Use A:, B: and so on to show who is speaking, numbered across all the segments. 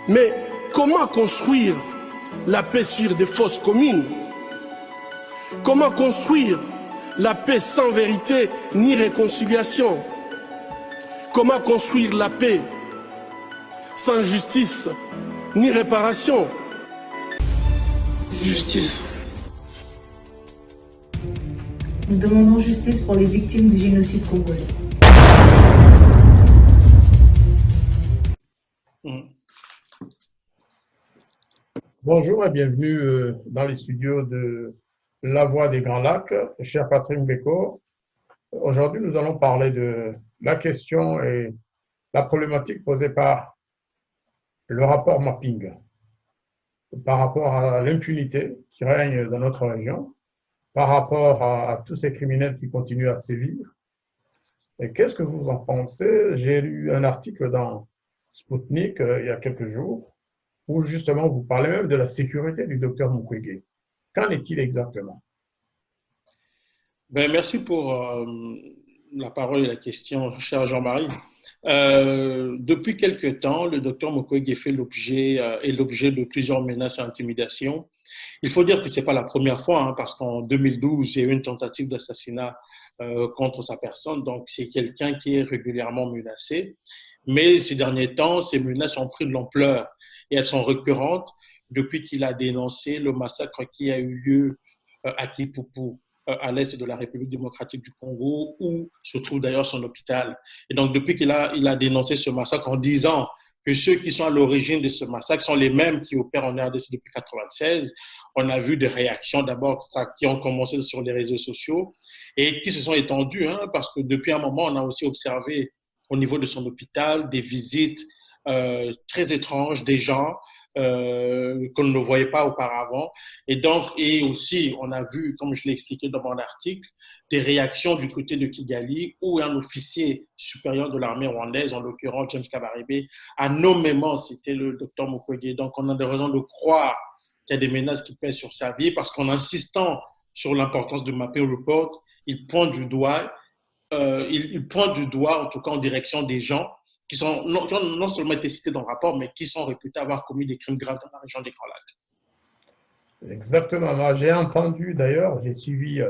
A: Mais comment construire la paix sur des fausses communes? Comment construire la paix sans vérité ni réconciliation? Comment construire la paix sans justice ni réparation?
B: Justice.
C: Nous demandons justice pour les victimes du génocide congolais.
D: Bonjour et bienvenue dans les studios de La Voix des Grands Lacs, cher Patrick Mbeko. Aujourd'hui, nous allons parler de la question et la problématique posée par le rapport Mapping par rapport à l'impunité qui règne dans notre région, par rapport à tous ces criminels qui continuent à sévir. Et qu'est-ce que vous en pensez? J'ai lu un article dans Sputnik il y a quelques jours où justement vous parlez même de la sécurité du docteur Mukwege. Qu'en est-il exactement?
B: Merci pour la parole et la question, cher Jean-Marie. Depuis quelque temps, le docteur Mukwege fait l'objet de plusieurs menaces et intimidations. Il faut dire que ce n'est pas la première fois, parce qu'en 2012, il y a eu une tentative d'assassinat contre sa personne. Donc, c'est quelqu'un qui est régulièrement menacé. Mais ces derniers temps, ces menaces ont pris de l'ampleur et elles sont récurrentes depuis qu'il a dénoncé le massacre qui a eu lieu à Kipupu, à l'est de la République démocratique du Congo, où se trouve d'ailleurs son hôpital. Et donc, depuis qu'il a dénoncé ce massacre en disant que ceux qui sont à l'origine de ce massacre sont les mêmes qui opèrent en RDC depuis 1996, on a vu des réactions d'abord qui ont commencé sur les réseaux sociaux et qui se sont étendues, parce que depuis un moment, on a aussi observé au niveau de son hôpital des visites très étranges des gens qu'on ne voyait pas auparavant. Et donc, et aussi, on a vu, comme je l'ai expliqué dans mon article, des réactions du côté de Kigali où un officier supérieur de l'armée rwandaise, en l'occurrence James Kabarebe, a nommément cité le docteur Mukwege. Donc, on a des raisons de croire qu'il y a des menaces qui pèsent sur sa vie parce qu'en insistant sur l'importance de Mapping Report, il pointe du doigt, en tout cas en direction des gens qui ont non seulement été cités dans le rapport, mais qui sont réputés avoir commis des crimes graves dans la région des Grands Lacs.
D: Exactement. Moi, j'ai entendu d'ailleurs, j'ai suivi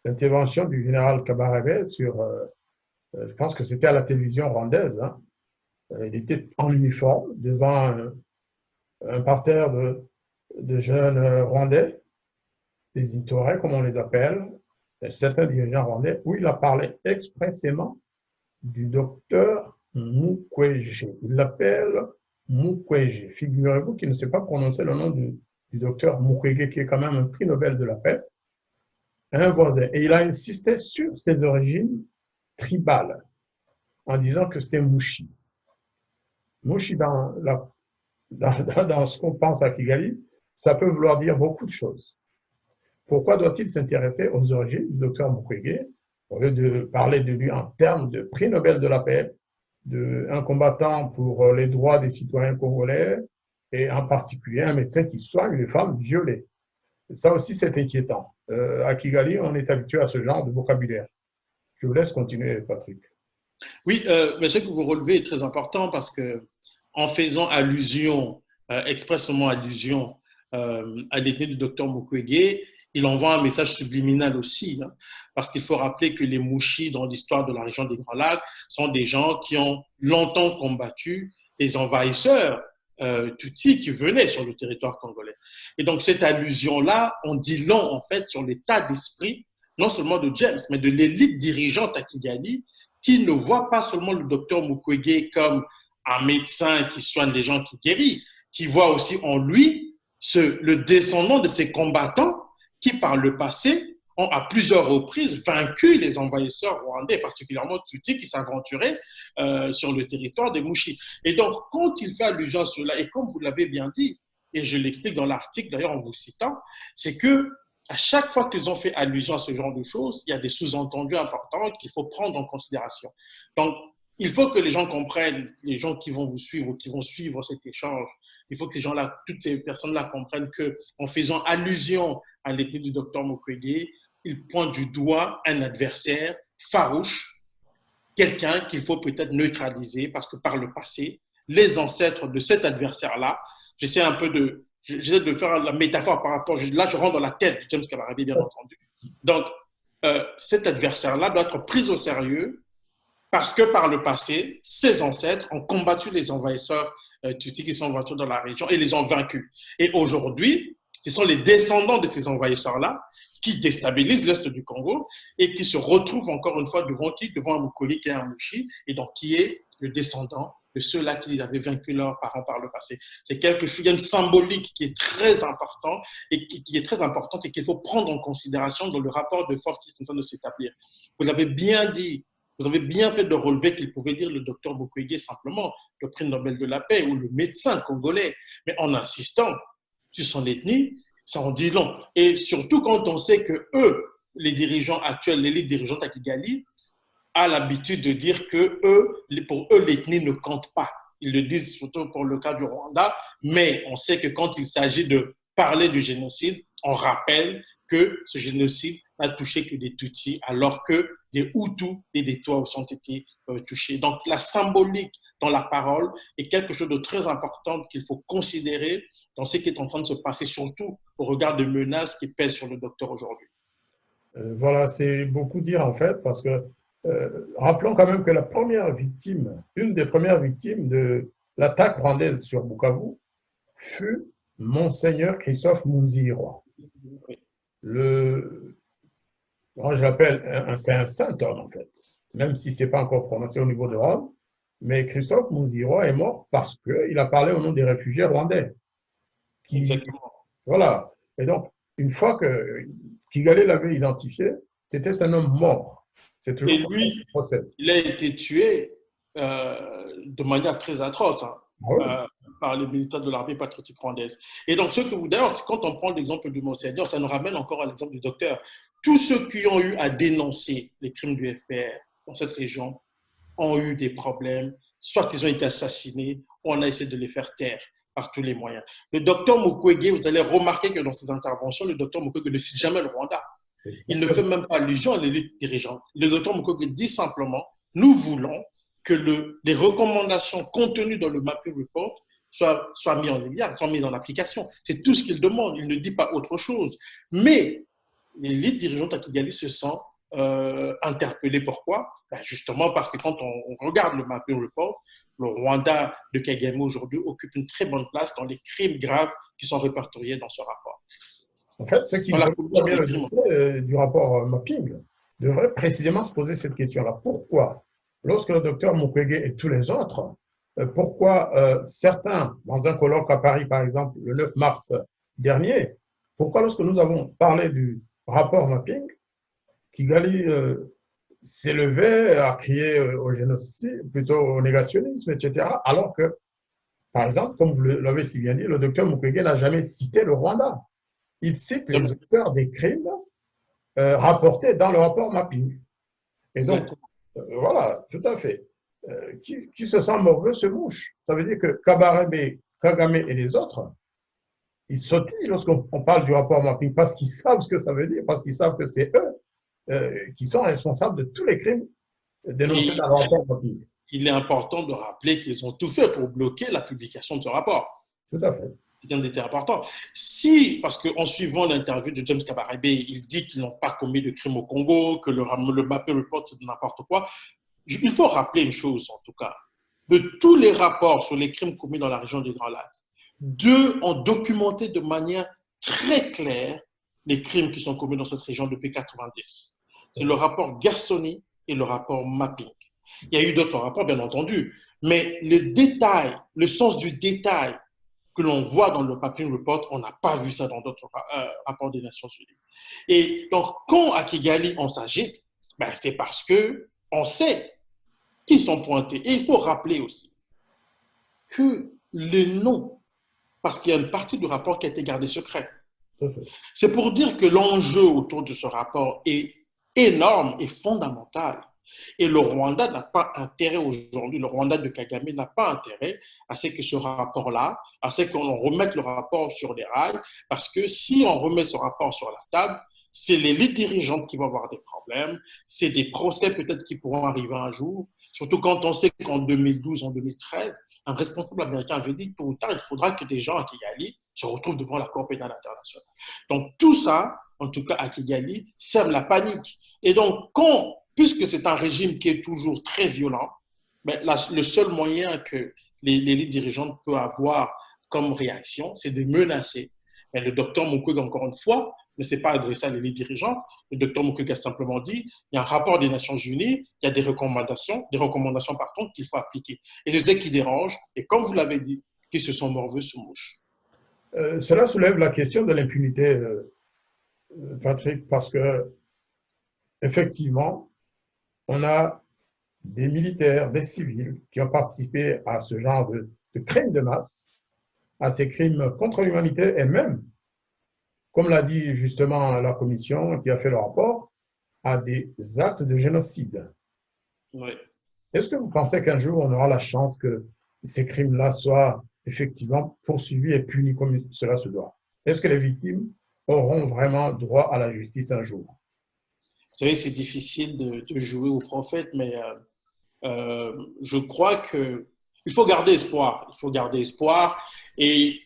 D: l'intervention du général Kabarebe sur, je pense que c'était à la télévision rwandaise. Il était en uniforme devant un parterre de jeunes Rwandais, des Itorés, comme on les appelle, certains dirigeants rwandais, où il a parlé expressément du docteur Mukwege. Il l'appelle Mukwege. Figurez-vous qu'il ne sait pas prononcer le nom du docteur Mukwege, qui est quand même un prix Nobel de la paix, un voisin. Et il a insisté sur ses origines tribales, en disant que c'était Mushi. Mushi, dans ce qu'on pense à Kigali, ça peut vouloir dire beaucoup de choses. Pourquoi doit-il s'intéresser aux origines du docteur Mukwege, au lieu de parler de lui en termes de prix Nobel de la paix, d'un combattant pour les droits des citoyens congolais, et en particulier un médecin qui soigne les femmes violées. Ça aussi, c'est inquiétant. À Kigali, on est habitué à ce genre de vocabulaire. Je vous laisse continuer, Patrick.
B: Oui, mais ce que vous relevez est très important parce que en faisant allusion, expressément allusion à l'ethnie du docteur Mukwege, il envoie un message subliminal aussi, parce qu'il faut rappeler que les Mouchis, dans l'histoire de la région des Grands Lacs, sont des gens qui ont longtemps combattu les envahisseurs Tutsis qui venaient sur le territoire congolais. Et donc, cette allusion-là, on dit long, en fait, sur l'état d'esprit, non seulement de James, mais de l'élite dirigeante à Kigali, qui ne voit pas seulement le docteur Mukwege comme un médecin qui soigne les gens, qui guérit, qui voit aussi en lui le descendant de ces combattants qui, par le passé, ont à plusieurs reprises vaincu les envahisseurs rwandais, particulièrement Tutsis, qui s'aventuraient sur le territoire des Mouchis. Et donc, quand il fait allusion à cela, et comme vous l'avez bien dit, et je l'explique dans l'article d'ailleurs en vous citant, c'est que à chaque fois qu'ils ont fait allusion à ce genre de choses, il y a des sous-entendus importants qu'il faut prendre en considération. Donc, il faut que les gens comprennent, les gens qui vont vous suivre ou qui vont suivre cet échange, il faut que ces gens-là, toutes ces personnes-là comprennent qu'en faisant allusion à l'ethnie du docteur Mukwege, il pointe du doigt un adversaire farouche, quelqu'un qu'il faut peut-être neutraliser parce que par le passé, les ancêtres de cet adversaire-là, j'essaie de faire la métaphore par rapport, là je rentre dans la tête de James Kabarebe, bien entendu. Donc, cet adversaire-là doit être pris au sérieux parce que par le passé, ses ancêtres ont combattu les envahisseurs Tutsis qui sont venus dans la région et les ont vaincus. Et aujourd'hui, ce sont les descendants de ces envahisseurs-là qui déstabilisent l'Est du Congo et qui se retrouvent encore une fois devant un Mukoli qui est un Mushi, et donc qui est le descendant de ceux-là qui avaient vaincu leurs parents par le passé. C'est quelque chose, il y a une symbolique qui est très importante et qui est très importante et qu'il faut prendre en considération dans le rapport de force qui est en train de s'établir. Vous avez bien dit, vous avez bien fait de relever qu'il pouvait dire le docteur Mukwege simplement, le prix Nobel de la paix ou le médecin congolais, mais en insistant sur son ethnie, ça en dit long. Et surtout quand on sait que eux, les dirigeants actuels, l'élite dirigeante à Kigali, a l'habitude de dire que pour eux, l'ethnie ne compte pas. Ils le disent surtout pour le cas du Rwanda, mais on sait que quand il s'agit de parler du génocide, on rappelle que ce génocide n'a touché que des Tutsis, alors que des Hutus et des Tutsis ont été touchés. Donc la symbolique dans la parole est quelque chose de très important qu'il faut considérer dans ce qui est en train de se passer, surtout au regard des menaces qui pèsent sur le docteur aujourd'hui.
D: Voilà, c'est beaucoup dire en fait, parce que rappelons quand même que une des premières victimes de l'attaque rwandaise sur Bukavu fut Monseigneur Christophe Munzirwa. Moi, je l'appelle, c'est un saint homme en fait, même si ce n'est pas encore prononcé au niveau de Rome. Mais Christophe Munzirwa est mort parce qu'il a parlé au nom des réfugiés rwandais.
B: Exactement.
D: Voilà. Et donc, une fois que Kigali l'avait identifié, c'était un homme mort.
B: Et lui, il a été tué de manière très atroce par les militaires de l'armée patriotique rwandaise. Et donc, d'ailleurs, quand on prend l'exemple du Monseigneur, ça nous ramène encore à l'exemple du docteur. Tous ceux qui ont eu à dénoncer les crimes du FPR dans cette région ont eu des problèmes, soit ils ont été assassinés, ou on a essayé de les faire taire par tous les moyens. Le docteur Mukwege, vous allez remarquer que dans ses interventions, le docteur Mukwege ne cite jamais le Rwanda. Il ne fait même pas allusion à l'élite dirigeante. Le docteur Mukwege dit simplement, nous voulons que les recommandations contenues dans le Mapping Report soient mises en exergue, soient mises en application. C'est tout ce qu'il demande. Il ne dit pas autre chose. Mais l'élite dirigeante à Kigali se sent interpellée. Pourquoi? Justement parce que quand on regarde le Mapping Report, le Rwanda de Kagame aujourd'hui occupe une très bonne place dans les crimes graves qui sont répertoriés dans ce rapport.
D: En fait, ce qui est du rapport Mapping devrait précisément se poser cette question-là. Pourquoi, lorsque le docteur Mukwege et tous les autres, pourquoi certains, dans un colloque à Paris, par exemple, le 9 mars dernier, pourquoi lorsque nous avons parlé du rapport Mapping, Kigali s'est levé à crier au génocide, plutôt au négationnisme, etc., alors que, par exemple, comme vous l'avez si bien dit, le docteur Mukwege n'a jamais cité le Rwanda. Il cite les auteurs des crimes rapportés dans le rapport Mapping. Et donc, voilà, tout à fait. Qui se sent morveux se mouche. Ça veut dire que Kabarebe, Kagame et les autres, ils sautillent lorsqu'on parle du rapport Mapping parce qu'ils savent ce que ça veut dire, parce qu'ils savent que c'est eux qui sont responsables de tous les crimes dénoncés dans le rapport Mapping.
B: Il est important de rappeler qu'ils ont tout fait pour bloquer la publication de ce rapport.
D: Tout à fait.
B: C'est un détail important. Parce qu'en suivant l'interview de James Kabarebe, il dit qu'ils n'ont pas commis de crime au Congo, que le Mapping Report, c'est n'importe quoi. Il faut rappeler une chose, en tout cas. De tous les rapports sur les crimes commis dans la région du Grand Lac, 2 ont documenté de manière très claire les crimes qui sont commis dans cette région depuis 1990. C'est le rapport Gersony et le rapport Mapping. Il y a eu d'autres rapports, bien entendu, mais le détail, le sens du détail que l'on voit dans le Mapping Report, on n'a pas vu ça dans d'autres rapports des Nations Unies. Et donc, quand à Kigali, on s'agite, c'est parce qu'on sait qui sont pointés. Et il faut rappeler aussi que les noms, parce qu'il y a une partie du rapport qui a été gardée secret. C'est pour dire que l'enjeu autour de ce rapport est énorme et fondamental. Et le Rwanda n'a pas intérêt aujourd'hui, le Rwanda de Kagame n'a pas intérêt à ce que ce rapport-là, à ce qu'on remette le rapport sur les rails, parce que si on remet ce rapport sur la table, c'est l'élite dirigeante qui va avoir des problèmes, c'est des procès peut-être qui pourront arriver un jour, surtout quand on sait qu'en 2012, en 2013, un responsable américain avait dit tôt ou tard, il faudra que des gens à Kigali se retrouvent devant la Cour pénale internationale. Donc tout ça, en tout cas à Kigali, sème la panique. Et donc, puisque c'est un régime qui est toujours très violent, mais le seul moyen que l'élite dirigeante peut avoir comme réaction, c'est de menacer. Mais le docteur Mukwege, encore une fois, ne s'est pas adressé à l'élite dirigeante. Le docteur Mukwege a simplement dit, il y a un rapport des Nations Unies, il y a des recommandations par contre, qu'il faut appliquer. Et c'est ce qui dérange, et comme vous l'avez dit, qu'ils se sont morveux sous mouche.
D: Cela soulève la question de l'impunité, Patrick, parce que effectivement, on a des militaires, des civils qui ont participé à ce genre de crimes de masse, à ces crimes contre l'humanité et même, comme l'a dit justement la commission qui a fait le rapport, à des actes de génocide.
B: Oui.
D: Est-ce que vous pensez qu'un jour on aura la chance que ces crimes-là soient effectivement poursuivis et punis comme cela se doit? Est-ce que les victimes auront vraiment droit à la justice un jour?
B: Vous savez, c'est difficile de jouer au prophète, mais je crois qu'il faut garder espoir. Il faut garder espoir. Et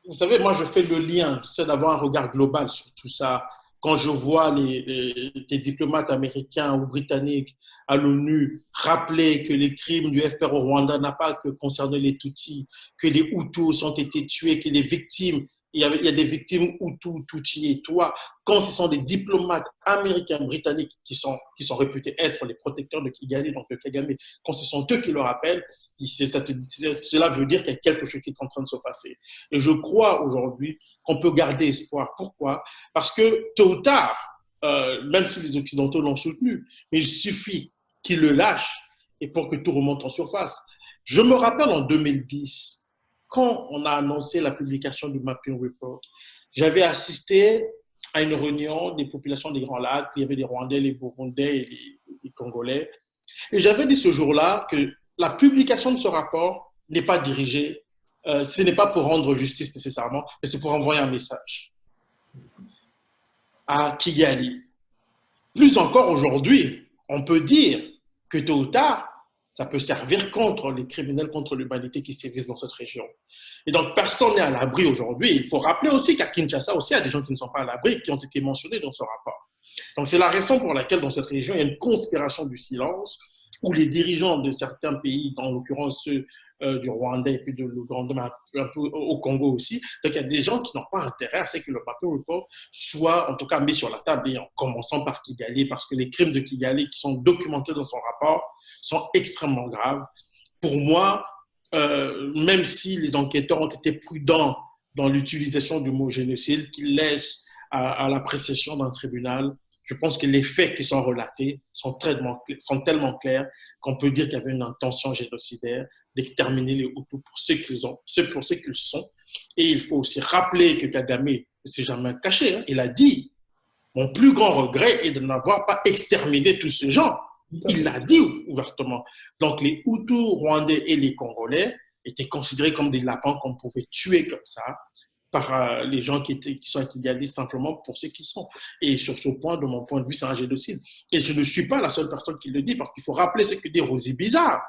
B: vous savez, moi, je fais le lien, c'est d'avoir un regard global sur tout ça. Quand je vois les diplomates américains ou britanniques à l'ONU rappeler que les crimes du FPR au Rwanda n'ont pas que concerné les Tutsis, que les Hutus ont été tués, que les victimes, il y a des victimes Hutus, Tutsis et toi, quand ce sont des diplomates américains, britanniques qui sont réputés être les protecteurs de Kigali, donc de Kagame, quand ce sont eux qui le rappellent, cela veut dire qu'il y a quelque chose qui est en train de se passer. Et je crois aujourd'hui qu'on peut garder espoir. Pourquoi? Parce que tôt ou tard, même si les Occidentaux l'ont soutenu, mais il suffit qu'ils le lâchent et pour que tout remonte en surface. Je me rappelle en 2010, quand on a annoncé la publication du Mapping Report, j'avais assisté à une réunion des populations des Grands Lacs. Il y avait des Rwandais, les Burundais et les Congolais. Et j'avais dit ce jour-là que la publication de ce rapport n'est pas dirigée, ce n'est pas pour rendre justice nécessairement, mais c'est pour envoyer un message à Kigali. Plus encore aujourd'hui, on peut dire que tôt ou tard, ça peut servir contre les criminels contre l'humanité qui sévissent dans cette région. Et donc, personne n'est à l'abri aujourd'hui. Il faut rappeler aussi qu'à Kinshasa aussi, il y a des gens qui ne sont pas à l'abri, qui ont été mentionnés dans ce rapport. Donc, c'est la raison pour laquelle dans cette région, il y a une conspiration du silence où les dirigeants de certains pays, dans l'occurrence ceux du Rwanda et puis de l'Ouganda, un peu au Congo aussi, donc il y a des gens qui n'ont pas intérêt à ce que le Mapping Report soit en tout cas mis sur la table, et en commençant par Kigali, parce que les crimes de Kigali qui sont documentés dans son rapport sont extrêmement graves. Pour moi, même si les enquêteurs ont été prudents dans l'utilisation du mot génocide, qu'ils laissent à l'appréciation d'un tribunal, je pense que les faits qui sont relatés sont tellement clairs qu'on peut dire qu'il y avait une intention génocidaire d'exterminer les Hutus pour ce qu'ils sont. Et il faut aussi rappeler que Kagame ne s'est jamais caché. Hein. Il a dit, mon plus grand regret est de n'avoir pas exterminé tous ces gens. Il l'a dit ouvertement. Donc les Hutus rwandais et les Congolais étaient considérés comme des lapins qu'on pouvait tuer comme ça par les gens qui sont à Kigali simplement pour ce qu'ils sont. Et sur ce point, de mon point de vue, c'est un génocide. Et je ne suis pas la seule personne qui le dit, parce qu'il faut rappeler ce que dit Rosy Bizarre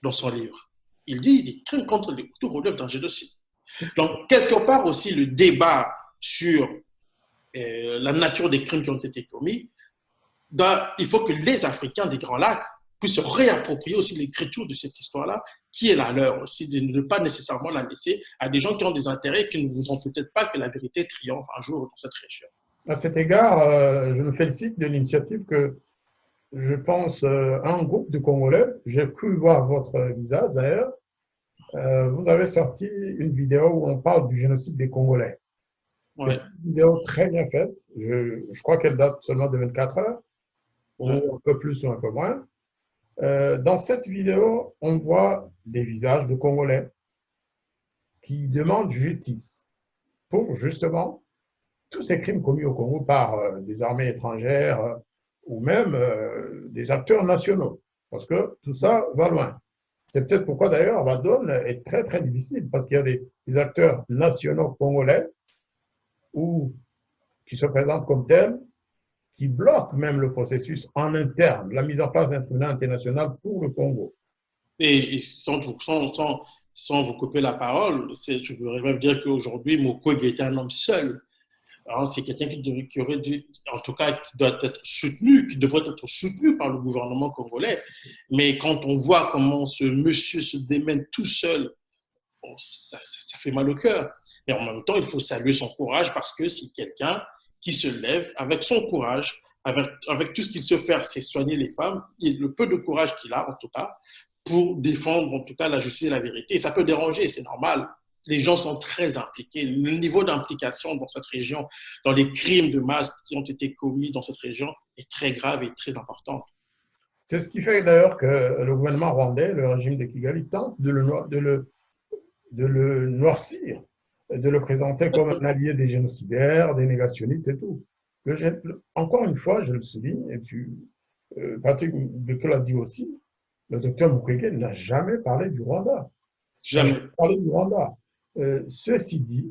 B: dans son livre. Il dit les crimes contre les Hutus relèvent d'un génocide. Donc, quelque part aussi, le débat sur la nature des crimes qui ont été commis, il faut que les Africains des Grands Lacs puissent se réapproprier aussi l'écriture de cette histoire-là, qui est la leur aussi, de ne pas nécessairement la laisser à des gens qui ont des intérêts et qui ne voudront peut-être pas que la vérité triomphe un jour dans cette région.
D: À cet égard, je me félicite de l'initiative que je pense un groupe de Congolais, j'ai cru voir votre visage d'ailleurs, vous avez sorti une vidéo où on parle du génocide des Congolais.
B: Ouais.
D: Une vidéo très bien faite, je crois qu'elle date seulement de 24 heures, ou un peu plus ou un peu moins. Dans cette vidéo, on voit des visages de Congolais qui demandent justice pour justement tous ces crimes commis au Congo par des armées étrangères ou même des acteurs nationaux, parce que tout ça va loin. C'est peut-être pourquoi d'ailleurs la donne est très très difficile, parce qu'il y a des acteurs nationaux congolais qui se présentent comme tels, qui bloquent même le processus en interne, la mise en place d'un tribunal international pour le Congo.
B: Et sans vous couper la parole, je voudrais même dire qu'aujourd'hui, Mukwege est un homme seul. C'est quelqu'un qui aurait dû, en tout cas, qui doit être soutenu, qui devrait être soutenu par le gouvernement congolais. Mais quand on voit comment ce monsieur se démène tout seul, bon, ça fait mal au cœur. Et en même temps, il faut saluer son courage parce que c'est quelqu'un qui se lève avec son courage, avec tout ce qu'il sait faire, c'est soigner les femmes, et le peu de courage qu'il a, en tout cas, pour défendre, en tout cas, la justice et la vérité. Et ça peut déranger, c'est normal. Les gens sont très impliqués. Le niveau d'implication dans cette région, dans les crimes de masse qui ont été commis dans cette région, est très grave et très important.
D: C'est ce qui fait d'ailleurs que le gouvernement rwandais, le régime de Kigali, tente de le noircir, de le présenter comme un allié des génocidaires, des négationnistes et tout. Encore une fois, je le souligne, et Patrick Bekele l'a dit aussi, le docteur Mukwege n'a jamais parlé du Rwanda.
B: Jamais.
D: Parlé du Rwanda. Ceci dit,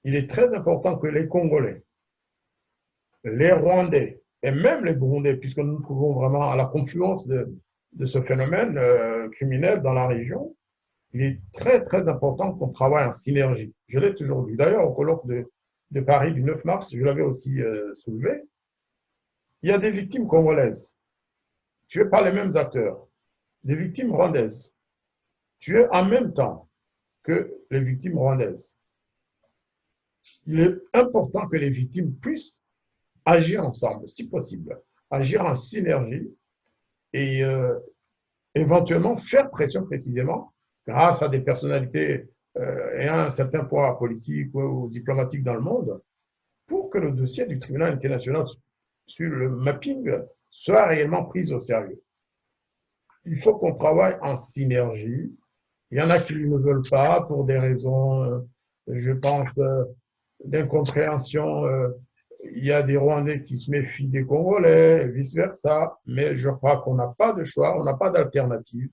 D: il est très important que les Congolais, les Rwandais et même les Burundais, puisque nous nous trouvons vraiment à la confluence de ce phénomène criminel dans la région, il est très, très important qu'on travaille en synergie. Je l'ai toujours dit. D'ailleurs, au colloque de Paris du 9 mars, je l'avais aussi soulevé. Il y a des victimes congolaises tuées par les mêmes acteurs, des victimes rwandaises tuées en même temps que les victimes rwandaises. Il est important que les victimes puissent agir ensemble, si possible, agir en synergie et éventuellement faire pression précisément grâce à des personnalités ayant un certain poids politique ou diplomatique dans le monde pour que le dossier du tribunal international sur le mapping soit réellement pris au sérieux. Il faut qu'on travaille en synergie. Il y en a qui ne veulent pas pour des raisons, je pense, d'incompréhension. Il y a des Rwandais qui se méfient des Congolais, et vice-versa. Mais je crois qu'on n'a pas de choix, on n'a pas d'alternative.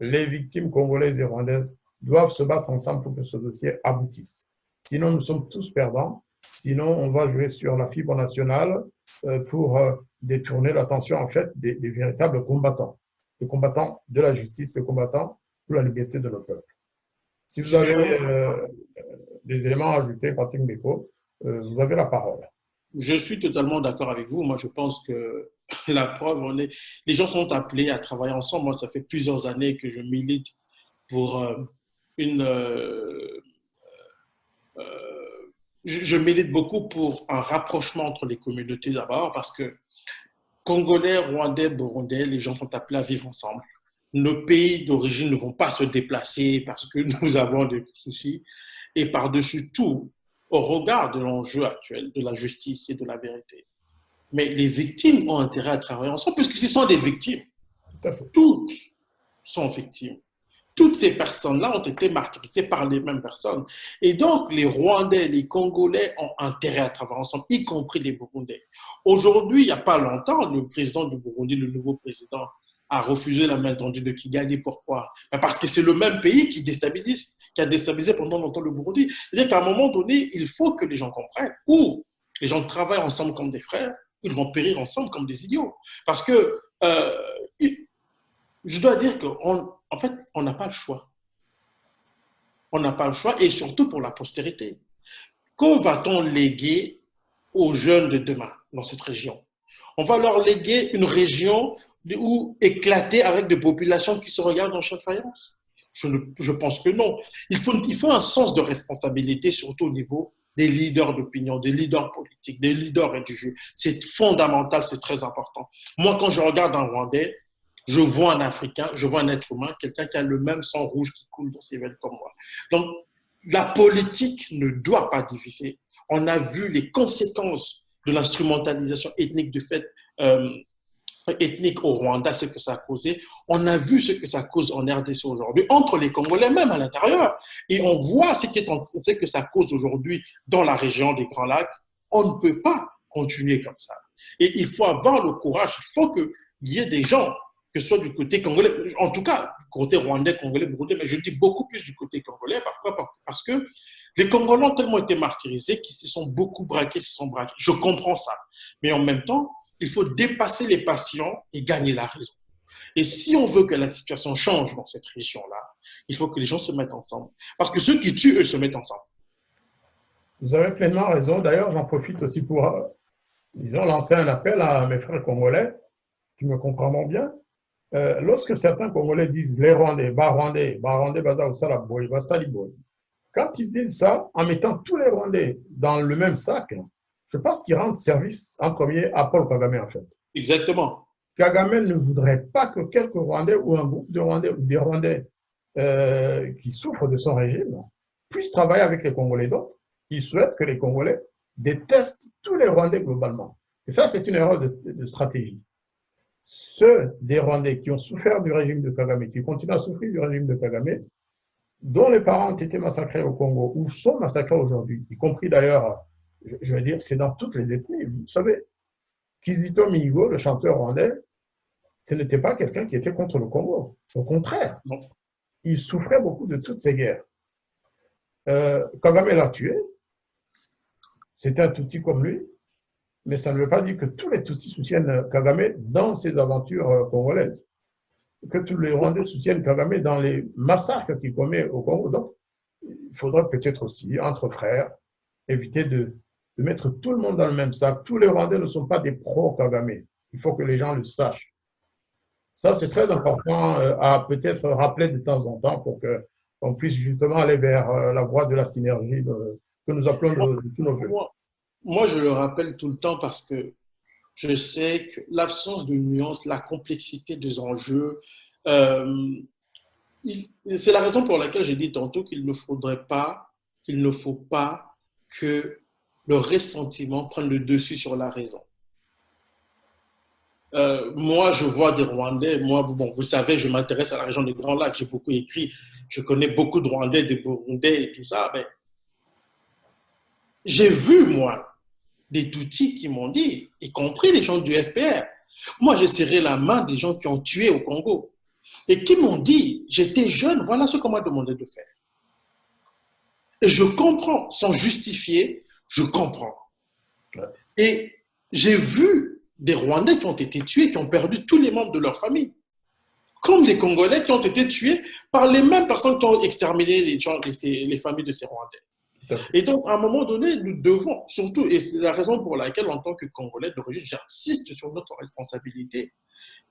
D: Les victimes congolaises et rwandaises doivent se battre ensemble pour que ce dossier aboutisse. Sinon, nous sommes tous perdants. Sinon, on va jouer sur la fibre nationale pour détourner l'attention, en fait, des véritables combattants. Les combattants de la justice, les combattants pour la liberté de nos peuples. Si vous avez des éléments à ajouter, Patrick Bekele, vous avez la parole.
B: Je suis totalement d'accord avec vous. Moi, je pense que la preuve, les gens sont appelés à travailler ensemble. Moi, ça fait plusieurs années que je milite pour je milite beaucoup pour un rapprochement entre les communautés d'abord, parce que Congolais, Rwandais, Burundais, les gens sont appelés à vivre ensemble. Nos pays d'origine ne vont pas se déplacer parce que nous avons des soucis. Et par-dessus tout, au regard de l'enjeu actuel de la justice et de la vérité. Mais les victimes ont intérêt à travailler ensemble, puisque ce sont des victimes. Toutes sont victimes. Toutes ces personnes-là ont été martyrisées par les mêmes personnes. Et donc, les Rwandais, les Congolais ont intérêt à travailler ensemble, y compris les Burundais. Aujourd'hui, il n'y a pas longtemps, le président du Burundi, le nouveau président, a refusé la main tendue de Kigali. Pourquoi? Parce que c'est le même pays qui a déstabilisé pendant longtemps le Burundi. C'est-à-dire qu'à un moment donné, il faut que les gens comprennent. Ou les gens travaillent ensemble comme des frères, ils vont périr ensemble comme des idiots. Parce que je dois dire qu'en fait, on n'a pas le choix. On n'a pas le choix, et surtout pour la postérité. Que va-t-on léguer aux jeunes de demain dans cette région? On va leur léguer une région éclatée avec des populations qui se regardent en chair de faïence? Je pense que non. Il faut un sens de responsabilité, surtout au niveau des leaders d'opinion, des leaders politiques, des leaders religieux. C'est fondamental, c'est très important. Moi, quand je regarde un Rwandais, je vois un Africain, je vois un être humain, quelqu'un qui a le même sang rouge qui coule dans ses veines comme moi. Donc, la politique ne doit pas diviser. On a vu les conséquences de l'instrumentalisation ethnique ethnique au Rwanda, ce que ça a causé. On a vu ce que ça cause en RDC aujourd'hui, entre les Congolais même à l'intérieur. Et on voit ce que ça cause aujourd'hui dans la région des Grands Lacs. On ne peut pas continuer comme ça. Et il faut avoir le courage, il faut qu'il y ait des gens, que ce soit du côté congolais, en tout cas du côté rwandais, congolais, burundais, mais je dis beaucoup plus du côté congolais. Pourquoi? Parce que Les Congolais ont tellement été martyrisés qu'ils se sont beaucoup braqués, Je comprends ça. Mais en même temps, il faut dépasser les passions et gagner la raison. Et si on veut que la situation change dans cette région-là, il faut que les gens se mettent ensemble. Parce que ceux qui tuent, eux, se mettent ensemble.
D: Vous avez pleinement raison. D'ailleurs, j'en profite aussi pour, disons, lancer un appel à mes frères congolais qui me comprendront bien. Lorsque certains Congolais disent les Rwandais, Baza Oussala Boy, Basali Boy, quand ils disent ça, en mettant tous les Rwandais dans le même sac, je pense qu'ils rendent service en premier à Paul Kagame, en fait.
B: Exactement.
D: Kagame ne voudrait pas que quelques Rwandais ou un groupe de Rwandais ou des Rwandais qui souffrent de son régime puissent travailler avec les Congolais. Donc, il souhaite que les Congolais détestent tous les Rwandais globalement. Et ça, c'est une erreur de stratégie. Ceux des Rwandais qui ont souffert du régime de Kagame, qui continuent à souffrir du régime de Kagame, dont les parents ont été massacrés au Congo ou sont massacrés aujourd'hui, y compris d'ailleurs, je veux dire, c'est dans toutes les ethnies. Vous savez, Kizito Mihigo, le chanteur rwandais, ce n'était pas quelqu'un qui était contre le Congo. Au contraire, il souffrait beaucoup de toutes ces guerres. Kagame l'a tué. C'était un Tutsi comme lui. Mais ça ne veut pas dire que tous les Tutsis soutiennent Kagame dans ses aventures congolaises. Que tous les Rwandais soutiennent Kagame dans les massacres qu'il commet au Congo. Donc, il faudrait peut-être aussi, entre frères, éviter de mettre tout le monde dans le même sac. Tous les Rwandais ne sont pas des pro-Kagame. Il faut que les gens le sachent. Ça, c'est très important à peut-être rappeler de temps en temps pour qu'on puisse justement aller vers la voie de la synergie que nous appelons de tous nos voeux.
B: Moi, je le rappelle tout le temps parce que je sais que l'absence de nuances, la complexité des enjeux, c'est la raison pour laquelle j'ai dit tantôt qu'il ne faut pas que le ressentiment prenne le dessus sur la raison. Moi, je vois des Rwandais, vous savez, je m'intéresse à la région des Grands Lacs, j'ai beaucoup écrit, je connais beaucoup de Rwandais, des Burundais et tout ça, mais j'ai vu, moi, des Tutsis qui m'ont dit, y compris les gens du FPR, moi j'ai serré la main des gens qui ont tué au Congo et qui m'ont dit, j'étais jeune, voilà ce qu'on m'a demandé de faire. Et je comprends, sans justifier, je comprends. Et j'ai vu des Rwandais qui ont été tués, qui ont perdu tous les membres de leur famille, comme des Congolais qui ont été tués par les mêmes personnes qui ont exterminé les familles de ces Rwandais. Et donc, à un moment donné, nous devons, surtout, et c'est la raison pour laquelle, en tant que Congolais d'origine, j'insiste sur notre responsabilité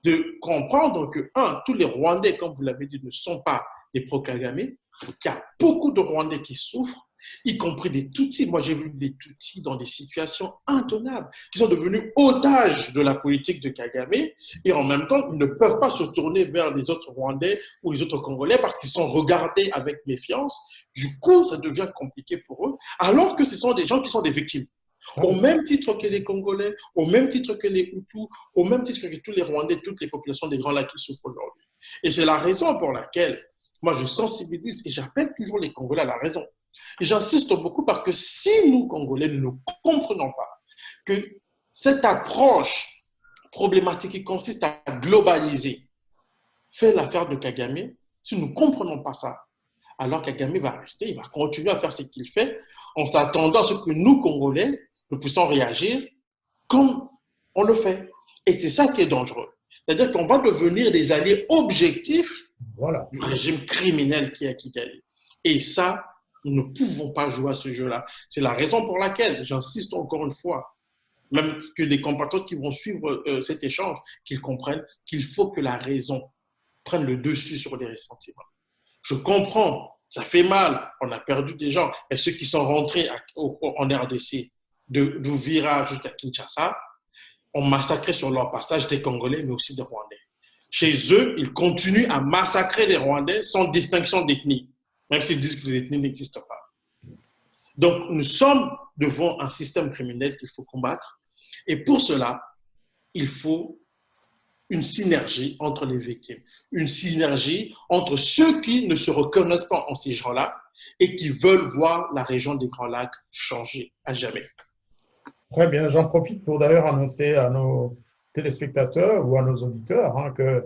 B: de comprendre que, tous les Rwandais, comme vous l'avez dit, ne sont pas des pro-Kagame, qu'il y a beaucoup de Rwandais qui souffrent, y compris des Tutsis. Moi, j'ai vu des Tutsis dans des situations intenables, qui sont devenus otages de la politique de Kagame, et en même temps, ils ne peuvent pas se tourner vers les autres Rwandais ou les autres Congolais parce qu'ils sont regardés avec méfiance. Du coup, ça devient compliqué pour eux, alors que ce sont des gens qui sont des victimes. Au même titre que les Congolais, au même titre que les Hutus, au même titre que tous les Rwandais, toutes les populations des Grands Lacs qui souffrent aujourd'hui. Et c'est la raison pour laquelle, moi, je sensibilise et j'appelle toujours les Congolais à la raison. Et j'insiste beaucoup parce que si nous, Congolais, ne comprenons pas que cette approche problématique qui consiste à globaliser fait l'affaire de Kagame, si nous ne comprenons pas ça, alors Kagame va rester, il va continuer à faire ce qu'il fait en s'attendant à ce que nous, Congolais, nous puissions réagir comme on le fait. Et c'est ça qui est dangereux. C'est-à-dire qu'on va devenir des alliés objectifs du régime criminel qui est Kigali. Et ça, nous ne pouvons pas jouer à ce jeu-là. C'est la raison pour laquelle, j'insiste encore une fois, même que les compatriotes qui vont suivre cet échange, qu'ils comprennent qu'il faut que la raison prenne le dessus sur les ressentiments. Je comprends, ça fait mal, on a perdu des gens, et ceux qui sont rentrés en RDC, d'Uvira jusqu'à Kinshasa, ont massacré sur leur passage des Congolais, mais aussi des Rwandais. Chez eux, ils continuent à massacrer les Rwandais sans distinction d'ethnie, même s'ils disent que les ethnies n'existent pas. Donc, nous sommes devant un système criminel qu'il faut combattre. Et pour cela, il faut une synergie entre les victimes, une synergie entre ceux qui ne se reconnaissent pas en ces gens-là et qui veulent voir la région des Grands Lacs changer à jamais.
D: Très bien, j'en profite pour d'ailleurs annoncer à nos téléspectateurs ou à nos auditeurs que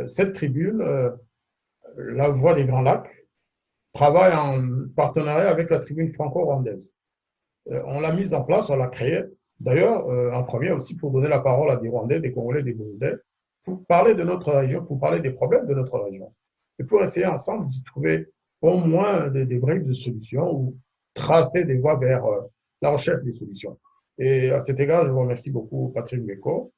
D: cette tribune, La Voix des Grands Lacs, travaille en partenariat avec la tribune franco-rwandaise. On l'a mise en place, on l'a créée, d'ailleurs, en premier aussi pour donner la parole à des Rwandais, des Congolais, des Burundais, pour parler de notre région, pour parler des problèmes de notre région, et pour essayer ensemble de trouver au moins des bribes de solutions ou tracer des voies vers la recherche des solutions. Et à cet égard, je vous remercie beaucoup, Patrick Beko,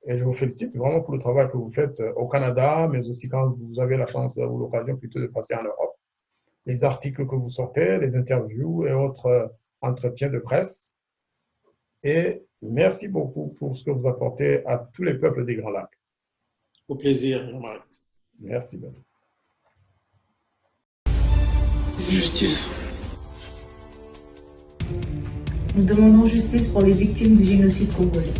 D: et je vous félicite vraiment pour le travail que vous faites au Canada, mais aussi quand vous avez la chance ou l'occasion plutôt de passer en Europe. Les articles que vous sortez, les interviews et autres entretiens de presse. Et merci beaucoup pour ce que vous apportez à tous les peuples des Grands Lacs.
B: Au plaisir, Jean-Marie.
D: Merci, Patrick.
A: Justice.
C: Nous demandons justice pour les victimes du génocide congolais.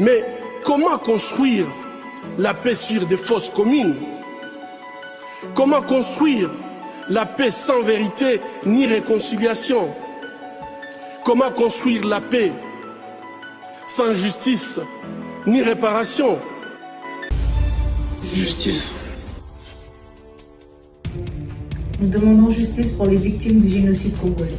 A: Mais comment construire la paix sur des fosses communes? Comment construire la paix sans vérité ni réconciliation? Comment construire la paix sans justice ni réparation?
E: Justice.
C: Nous demandons justice pour les victimes du génocide congolais.